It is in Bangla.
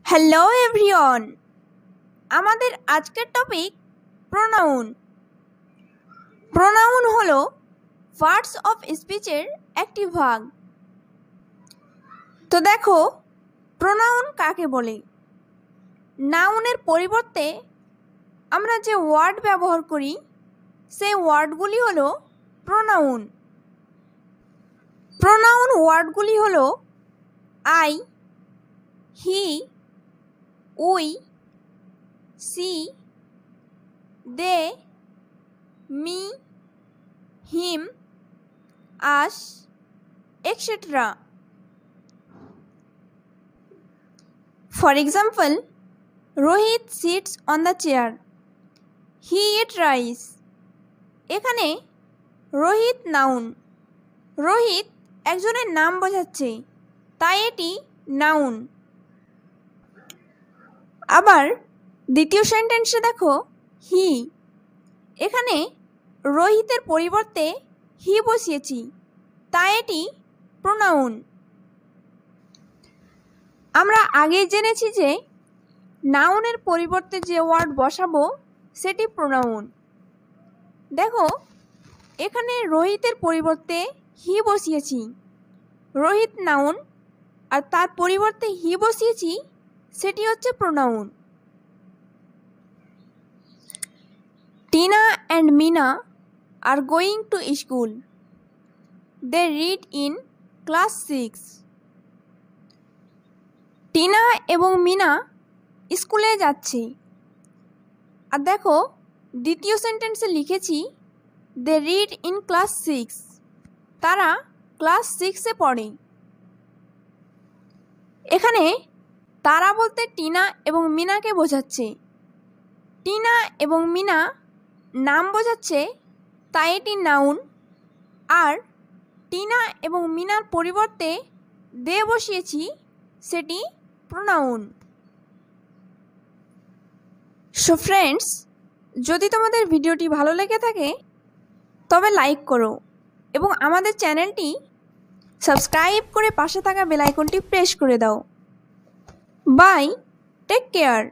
হ্যালো এভরিওয়ান, আমাদের আজকের টপিক প্রোনাউন। প্রোনাউন হলো পার্টস অফ স্পিচের একটি ভাগ। তো দেখো, প্রোনাউন কাকে বলে? নাউনের পরিবর্তে আমরা যে ওয়ার্ড ব্যবহার করি সেই ওয়ার্ডগুলি হলো প্রোনাউন। প্রোনাউন ওয়ার্ডগুলি হলো I, he, we, she, they, me, him, us, etc. For example, Rohit sits on the chair. He eats rice. এখানে রোহিত নাউন। রোহিত একজনের নাম বোঝাচ্ছে, তাই এটি নাউন। আবার দ্বিতীয় সেন্টেন্সে দেখো, হি। এখানে রোহিতের পরিবর্তে হি বসিয়েছি, তাই এটি প্রোনাউন। আমরা আগেই জেনেছি যে নাউনের পরিবর্তে যে ওয়ার্ড বসাবো সেটি প্রোনাউন। দেখো, এখানে রোহিতের পরিবর্তে হি বসিয়েছি, রোহিত নাউন, আর তার পরিবর্তে হি বসিয়েছি, সেটি হচ্ছে pronoun. Tina and Meena are going to school. They read in class 6. Tina এবং মিনা স্কুলে যাচ্ছে। আর দেখো, দ্বিতীয় সেন্টেন্সে লিখেছি দে রিড ইন ক্লাস 6, তারা ক্লাস 6-এ পড়ে। এখানে তারা বলতে টিনা এবং মিনাকে বোঝাচ্ছে। টিনা এবং মিনা নাম বোঝাচ্ছে, তাই এটি নাউন। আর টিনা এবং মিনার পরিবর্তে দে বসিয়েছি, সেটি প্রোনাউন। সো ফ্রেন্ডস, যদি তোমাদের ভিডিওটি ভালো লেগে থাকে তবে লাইক করো এবং আমাদের চ্যানেলটি সাবস্ক্রাইব করে পাশে থাকা বেল আইকনটি প্রেস করে দাও। Bye, take care.